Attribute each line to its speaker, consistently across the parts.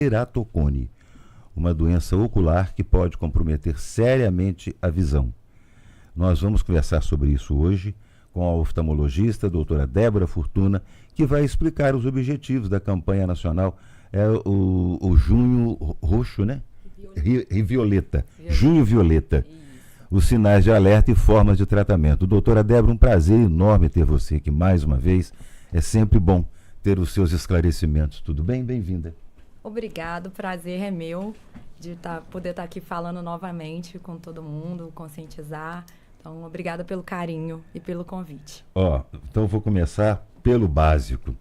Speaker 1: ceratocone, uma doença ocular que pode comprometer seriamente a visão. Nós vamos conversar sobre isso hoje com a oftalmologista, doutora Débora Fortuna, que vai explicar os objetivos da campanha nacional, o Junho Roxo, né? Violeta. Junho Violeta. Os sinais de alerta e formas de tratamento. Doutora Débora, um prazer enorme ter você aqui mais uma vez. É sempre bom ter os seus esclarecimentos. Tudo bem? Bem-vinda.
Speaker 2: Obrigado, o prazer é meu de poder estar aqui falando novamente com todo mundo, conscientizar. Então, obrigada pelo carinho e pelo convite.
Speaker 1: Então eu vou começar pelo básico.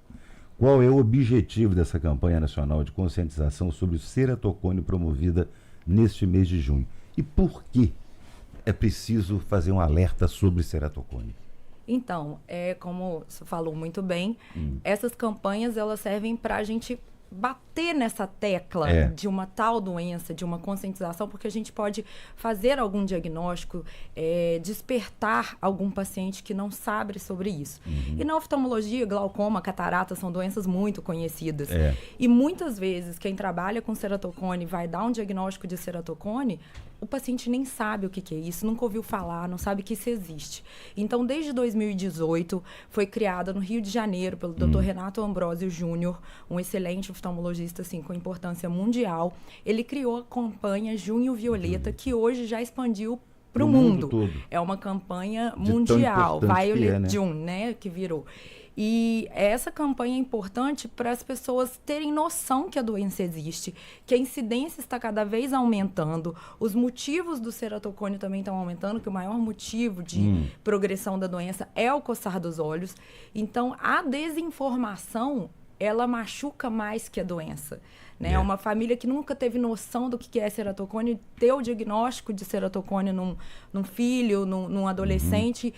Speaker 1: Qual é o objetivo dessa campanha nacional de conscientização sobre o ceratocone promovida neste mês de junho? E por que é preciso fazer um alerta sobre ceratocone?
Speaker 2: Então, como você falou muito bem, essas campanhas elas servem para a gente bater nessa tecla de uma tal doença, de uma conscientização, porque a gente pode fazer algum diagnóstico, despertar algum paciente que não sabe sobre isso. E na oftalmologia, glaucoma, catarata são doenças muito conhecidas. E muitas vezes quem trabalha com ceratocone vai dar um diagnóstico de ceratocone, o paciente nem sabe o que é isso, nunca ouviu falar, não sabe que isso existe. Então, desde 2018, foi criada no Rio de Janeiro pelo Dr. Renato Ambrosio Júnior, um excelente oftalmologista assim, com importância mundial. Ele criou a campanha Junho Violeta, que hoje já expandiu para o mundo todo. É uma campanha mundial, Violet June, né, que virou. E essa campanha é importante para as pessoas terem noção que a doença existe, que a incidência está cada vez aumentando, os motivos do ceratocone também estão aumentando, que o maior motivo de progressão da doença é o coçar dos olhos. Então, a desinformação, ela machuca mais que a doença. Né? Uma família que nunca teve noção do que é ceratocone, ter o diagnóstico de ceratocone num filho, num adolescente,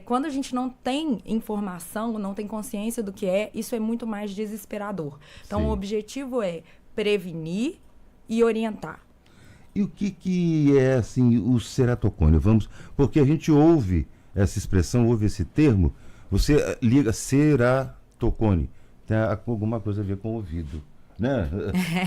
Speaker 2: quando a gente não tem informação, não tem consciência do que é, isso é muito mais desesperador. Então, o objetivo é prevenir e orientar.
Speaker 1: E o que é, assim, o ceratocone? Porque a gente ouve essa expressão, ouve esse termo, você liga ceratocone, tem alguma coisa a ver com o ouvido. Né?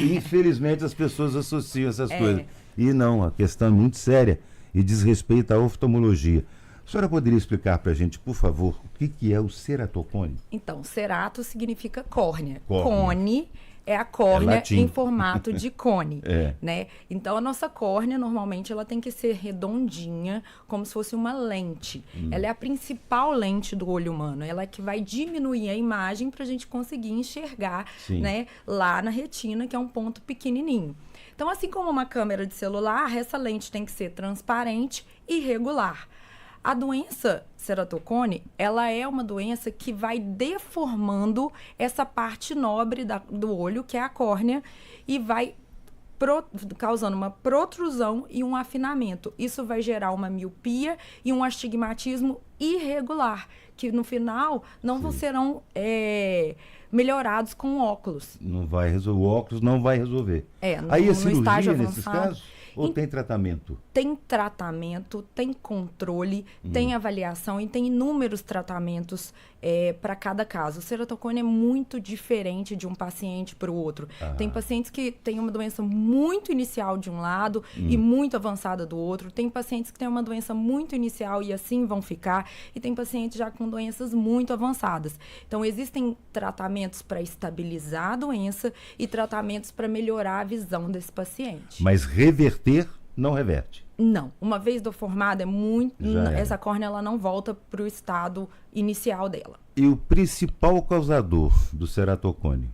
Speaker 1: Infelizmente as pessoas associam essas coisas. E não, a questão é muito séria e diz respeito à oftalmologia. A senhora poderia explicar para a gente, por favor, o que é o ceratocone?
Speaker 2: Então, cerato significa córnea. Cone é a córnea em formato de cone, né? Então, a nossa córnea, normalmente, ela tem que ser redondinha, como se fosse uma lente. Ela é a principal lente do olho humano. Ela é que vai diminuir a imagem para a gente conseguir enxergar, né, lá na retina, que é um ponto pequenininho. Então, assim como uma câmera de celular, essa lente tem que ser transparente e regular. A doença ceratocone, ela é uma doença que vai deformando essa parte nobre do olho, que é a córnea, e vai causando uma protrusão e um afinamento. Isso vai gerar uma miopia e um astigmatismo irregular, que no final não serão melhorados com óculos.
Speaker 1: O óculos não vai resolver. Aí a cirurgia nesses casos? Ou tem tratamento?
Speaker 2: Tem tratamento, tem controle, tem avaliação e tem inúmeros tratamentos para cada caso. O ceratocone é muito diferente de um paciente para o outro. Tem pacientes que têm uma doença muito inicial de um lado e muito avançada do outro. Tem pacientes que têm uma doença muito inicial e assim vão ficar. E tem pacientes já com doenças muito avançadas. Então, existem tratamentos para estabilizar a doença e tratamentos para melhorar a visão desse paciente.
Speaker 1: Mas reverter não reverte?
Speaker 2: Não. Uma vez formada, essa córnea ela não volta para o estado inicial dela.
Speaker 1: E o principal causador do ceratocone?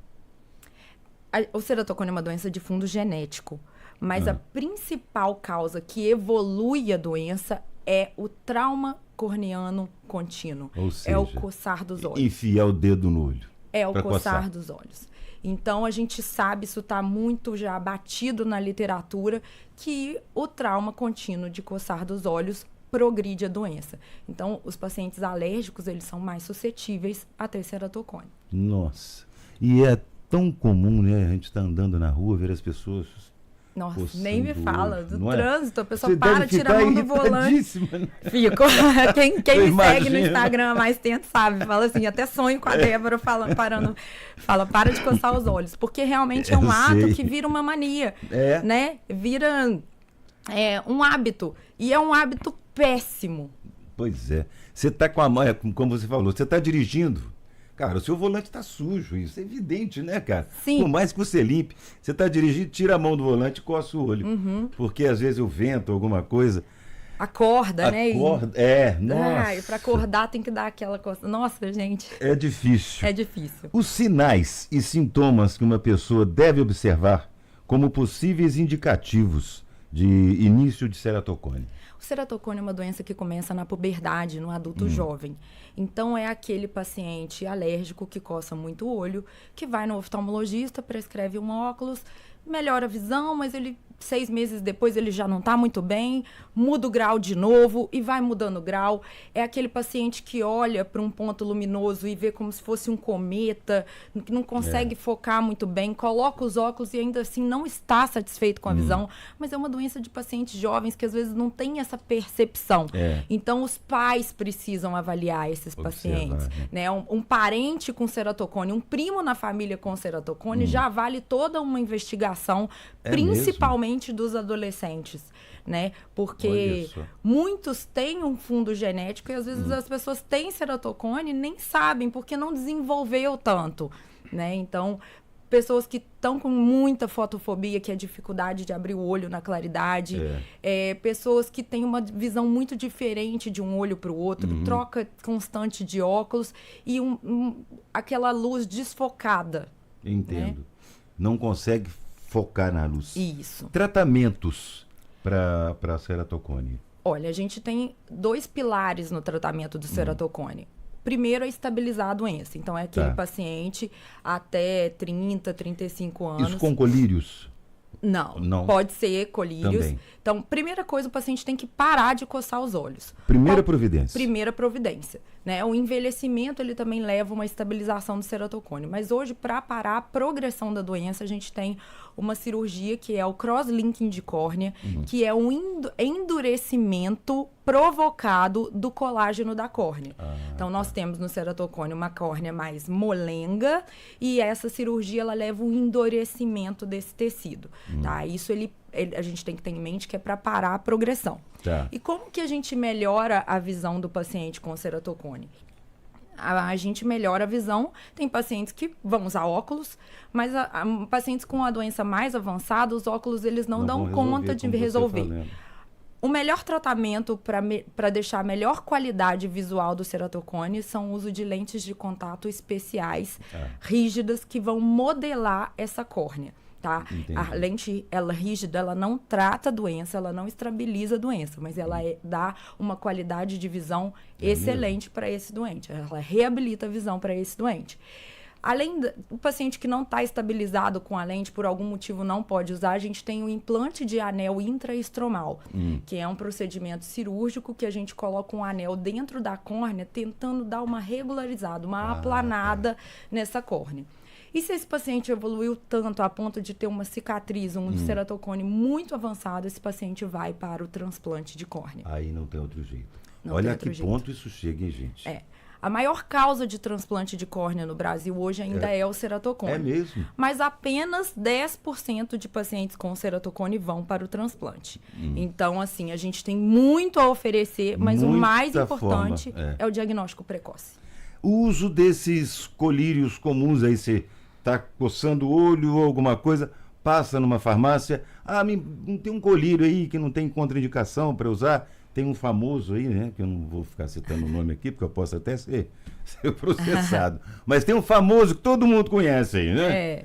Speaker 2: O ceratocone é uma doença de fundo genético, mas a principal causa que evolui a doença é o trauma corneano contínuo.
Speaker 1: Ou seja,
Speaker 2: é o coçar dos olhos.
Speaker 1: Enfiar o dedo no olho.
Speaker 2: É o coçar dos olhos. Então, a gente sabe, isso está muito já batido na literatura, que o trauma contínuo de coçar dos olhos progride a doença. Então, os pacientes alérgicos, eles são mais suscetíveis a ter ceratocone.
Speaker 1: Nossa. E é tão comum, né? A gente está andando na rua, ver as pessoas
Speaker 2: Nossa,
Speaker 1: coçando
Speaker 2: nem me fala. Do trânsito, a pessoa
Speaker 1: Você
Speaker 2: para, tira a mão do volante.
Speaker 1: Né?
Speaker 2: Fico. Quem me segue no Instagram há mais tempo sabe. Fala assim, até sonho com a Débora fala, para de coçar os olhos. Porque realmente é um ato que vira uma mania. Né? Vira um hábito. E é um hábito péssimo.
Speaker 1: Pois é. Você está com a mão, como você falou, você está dirigindo. Cara, o seu volante está sujo, isso é evidente, né, cara?
Speaker 2: Sim.
Speaker 1: Por mais que você limpe, você está dirigindo, tira a mão do volante e coça o olho. Porque às vezes o vento, alguma coisa...
Speaker 2: Acorda, né?
Speaker 1: Nossa.
Speaker 2: E para acordar tem que dar aquela coisa. Nossa, gente.
Speaker 1: É difícil.
Speaker 2: É difícil.
Speaker 1: Os sinais e sintomas que uma pessoa deve observar como possíveis indicativos de início de ceratocone.
Speaker 2: O ceratocone é uma doença que começa na puberdade, no adulto jovem. Então, é aquele paciente alérgico que coça muito o olho, que vai no oftalmologista, prescreve um óculos, melhora a visão, mas 6 meses depois ele já não está muito bem, muda o grau de novo e vai mudando o grau. É aquele paciente que olha para um ponto luminoso e vê como se fosse um cometa, que não consegue focar muito bem, coloca os óculos e ainda assim não está satisfeito com a visão, mas é uma doença de pacientes jovens que às vezes não tem essa percepção. Então, os pais precisam avaliar esses pacientes. Né? Um parente com ceratocone, um primo na família com ceratocone já vale toda uma investigação, principalmente dos adolescentes, né? Porque muitos têm um fundo genético e às vezes as pessoas têm ceratocone e nem sabem porque não desenvolveu tanto, né? Então, pessoas que estão com muita fotofobia, que é dificuldade de abrir o olho na claridade, pessoas que têm uma visão muito diferente de um olho para o outro, troca constante de óculos e aquela luz desfocada.
Speaker 1: Entendo. Né? Não consegue focar na luz.
Speaker 2: Isso.
Speaker 1: Tratamentos para ceratocone.
Speaker 2: Olha, a gente tem 2 pilares no tratamento do ceratocone. Primeiro é estabilizar a doença. Então, é aquele paciente até 30, 35 anos.
Speaker 1: Isso com colírios?
Speaker 2: Não. Pode ser colírios.
Speaker 1: Também.
Speaker 2: Então, primeira coisa, o paciente tem que parar de coçar os olhos.
Speaker 1: Primeira providência.
Speaker 2: Primeira providência. Né? O envelhecimento, ele também leva uma estabilização do ceratocone. Mas hoje, para parar a progressão da doença, a gente tem uma cirurgia que é o cross-linking de córnea, que é um endurecimento provocado do colágeno da córnea. Então, nós temos no ceratocone uma córnea mais molenga e essa cirurgia, ela leva um endurecimento desse tecido. Tá? Isso a gente tem que ter em mente que é para parar a progressão. E como que a gente melhora a visão do paciente com ceratocone? A gente melhora a visão. Tem pacientes que vão usar óculos, mas pacientes com a doença mais avançada, os óculos eles não dão conta de resolver. O melhor tratamento para deixar a melhor qualidade visual do ceratocone são o uso de lentes de contato especiais, rígidas, que vão modelar essa córnea. Tá? A lente, ela rígida, ela não trata a doença, ela não estabiliza a doença, mas ela dá uma qualidade de visão excelente para esse doente. Ela reabilita a visão para esse doente. Além do paciente que não está estabilizado com a lente, por algum motivo não pode usar, a gente tem o implante de anel intraestromal, que é um procedimento cirúrgico que a gente coloca um anel dentro da córnea, tentando dar uma regularizada, uma aplanada nessa córnea. E se esse paciente evoluiu tanto a ponto de ter uma cicatriz, um ceratocone muito avançado, esse paciente vai para o transplante de córnea.
Speaker 1: Aí não tem outro jeito. Olha a que ponto isso chega, hein, gente?
Speaker 2: A maior causa de transplante de córnea no Brasil hoje ainda é o ceratocone.
Speaker 1: É mesmo?
Speaker 2: Mas apenas 10% de pacientes com ceratocone vão para o transplante. Então, assim, a gente tem muito a oferecer, mas o mais importante é o diagnóstico precoce.
Speaker 1: O uso desses colírios comuns aí, você está coçando o olho ou alguma coisa, passa numa farmácia, tem um colírio aí que não tem contraindicação para usar, tem um famoso aí, né, que eu não vou ficar citando o nome aqui, porque eu posso até ser processado, mas tem um famoso que todo mundo conhece aí, né?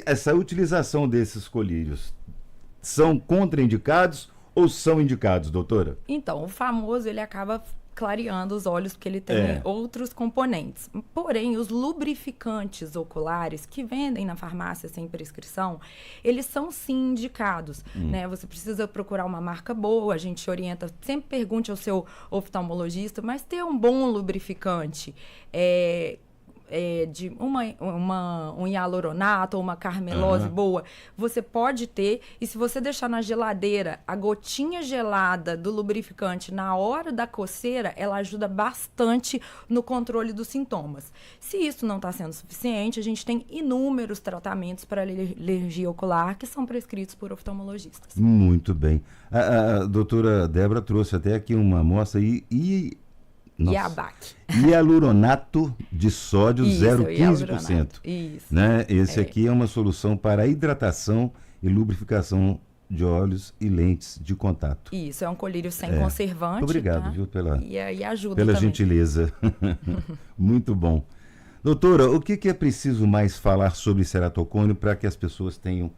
Speaker 1: Essa utilização desses colírios são contraindicados ou são indicados, doutora?
Speaker 2: Então, o famoso, ele acaba clareando os olhos, porque ele tem outros componentes. Porém, os lubrificantes oculares que vendem na farmácia sem prescrição, eles são sim indicados, né? Você precisa procurar uma marca boa, a gente orienta, sempre pergunte ao seu oftalmologista, mas ter um bom lubrificante, de um hialuronato ou uma carmelose boa, você pode ter. E se você deixar na geladeira a gotinha gelada do lubrificante na hora da coceira, ela ajuda bastante no controle dos sintomas. Se isso não está sendo suficiente, a gente tem inúmeros tratamentos para alergia ocular que são prescritos por oftalmologistas.
Speaker 1: Muito bem. A doutora Débora trouxe até aqui uma amostra hialuronato de sódio 0,15%.
Speaker 2: Isso.
Speaker 1: Né? Esse aqui é uma solução para hidratação e lubrificação de olhos e lentes de contato.
Speaker 2: Isso, é um colírio sem conservante.
Speaker 1: Muito obrigado,
Speaker 2: tá?
Speaker 1: viu,
Speaker 2: E ajuda
Speaker 1: pela
Speaker 2: também.
Speaker 1: gentileza. Muito bom. Doutora, o que é preciso mais falar sobre ceratocone para que as pessoas tenham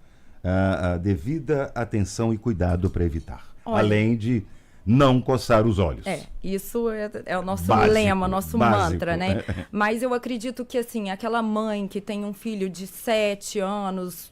Speaker 1: a devida atenção e cuidado para evitar?
Speaker 2: Olha,
Speaker 1: além de não coçar os olhos.
Speaker 2: Isso é o nosso
Speaker 1: Básico,
Speaker 2: lema, nosso
Speaker 1: básico.
Speaker 2: mantra, né? Mas eu acredito que, assim, aquela mãe que tem um filho de 7 anos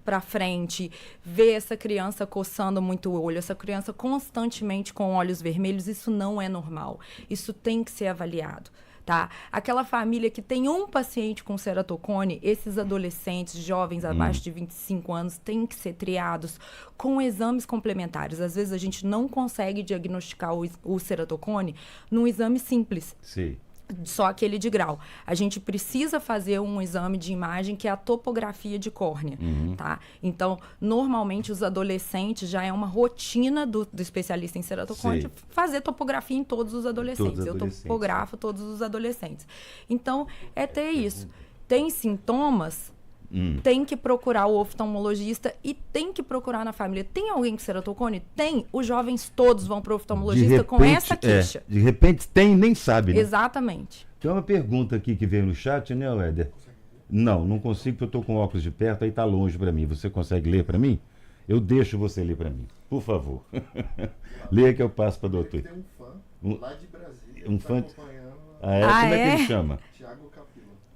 Speaker 2: pra frente, vê essa criança coçando muito o olho, essa criança constantemente com olhos vermelhos, isso não é normal. Isso tem que ser avaliado. Tá? Aquela família que tem um paciente com ceratocone, esses adolescentes, jovens abaixo de 25 anos, têm que ser triados com exames complementares. Às vezes a gente não consegue diagnosticar o ceratocone num exame simples.
Speaker 1: Sim.
Speaker 2: Só aquele de grau. A gente precisa fazer um exame de imagem que é a topografia de córnea, tá? Então, normalmente, os adolescentes já é uma rotina do especialista em ceratocone fazer topografia em todos os adolescentes. Eu topografo todos os adolescentes. Então, é ter isso. Tem sintomas, tem que procurar o oftalmologista e tem que procurar na família. Tem alguém com ceratocone? Tem. Os jovens todos vão para o oftalmologista com essa queixa.
Speaker 1: De repente tem e nem sabe, né?
Speaker 2: Exatamente.
Speaker 1: Tem uma pergunta aqui que veio no chat, né, Éder? Não consigo porque eu estou com óculos de perto, aí está longe para mim. Você consegue ler para mim? Eu deixo você ler para mim, por favor. Leia que eu passo para a doutora.
Speaker 3: Tem um fã lá de Brasília
Speaker 1: um fã
Speaker 3: acompanhando.
Speaker 1: Como é que ele chama?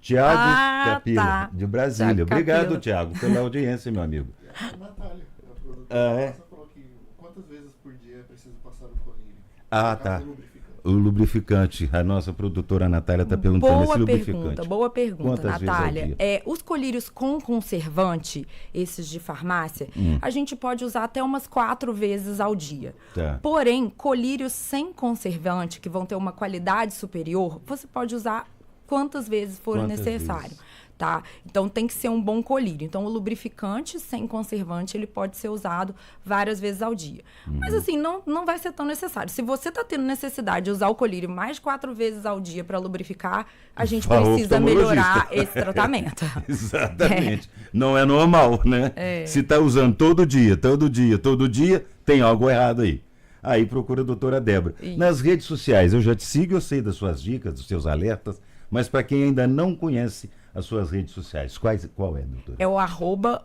Speaker 3: Tiago
Speaker 1: Capila,
Speaker 2: Tá.
Speaker 1: de Brasília.
Speaker 2: Tiago
Speaker 1: Obrigado,
Speaker 2: Capila.
Speaker 1: Tiago, pela audiência, meu amigo.
Speaker 3: A Natália, a produtora, falou que quantas vezes por dia é preciso passar o colírio?
Speaker 1: Tá. O lubrificante. A nossa produtora Natália está perguntando esse lubrificante.
Speaker 2: Boa pergunta,
Speaker 1: Quantas
Speaker 2: Natália.
Speaker 1: vezes ao dia?
Speaker 2: Os colírios com conservante, esses de farmácia, a gente pode usar até umas 4 vezes ao dia.
Speaker 1: Tá.
Speaker 2: Porém, colírios sem conservante, que vão ter uma qualidade superior, você pode usar quantas vezes for necessário. Tá? Então, tem que ser um bom colírio. Então, o lubrificante sem conservante, ele pode ser usado várias vezes ao dia. Mas, assim, não vai ser tão necessário. Se você está tendo necessidade de usar o colírio mais 4 vezes ao dia para lubrificar, a gente precisa melhorar esse tratamento.
Speaker 1: Exatamente. Não é normal, né? Se está usando todo dia, tem algo errado aí. Aí procura a doutora Débora. Isso. Nas redes sociais, eu já te sigo, eu sei das suas dicas, dos seus alertas, mas para quem ainda não conhece as suas redes sociais, qual é, doutora?
Speaker 2: É o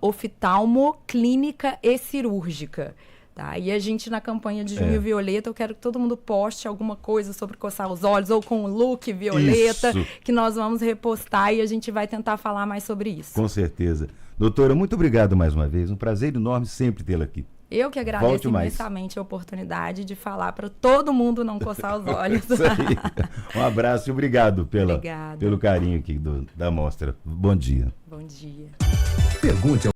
Speaker 2: @oftalmoclínica e cirúrgica. Tá? E a gente, na campanha de Junho Violeta, eu quero que todo mundo poste alguma coisa sobre coçar os olhos, ou com o look violeta, que nós vamos repostar e a gente vai tentar falar mais sobre isso.
Speaker 1: Com certeza. Doutora, muito obrigado mais uma vez. Um prazer enorme sempre tê-la aqui.
Speaker 2: Eu que agradeço imensamente a oportunidade de falar para todo mundo não coçar os olhos.
Speaker 1: Isso aí. Um abraço e obrigado pelo carinho aqui da mostra. Bom dia.
Speaker 2: Bom dia.
Speaker 4: Pergunte ao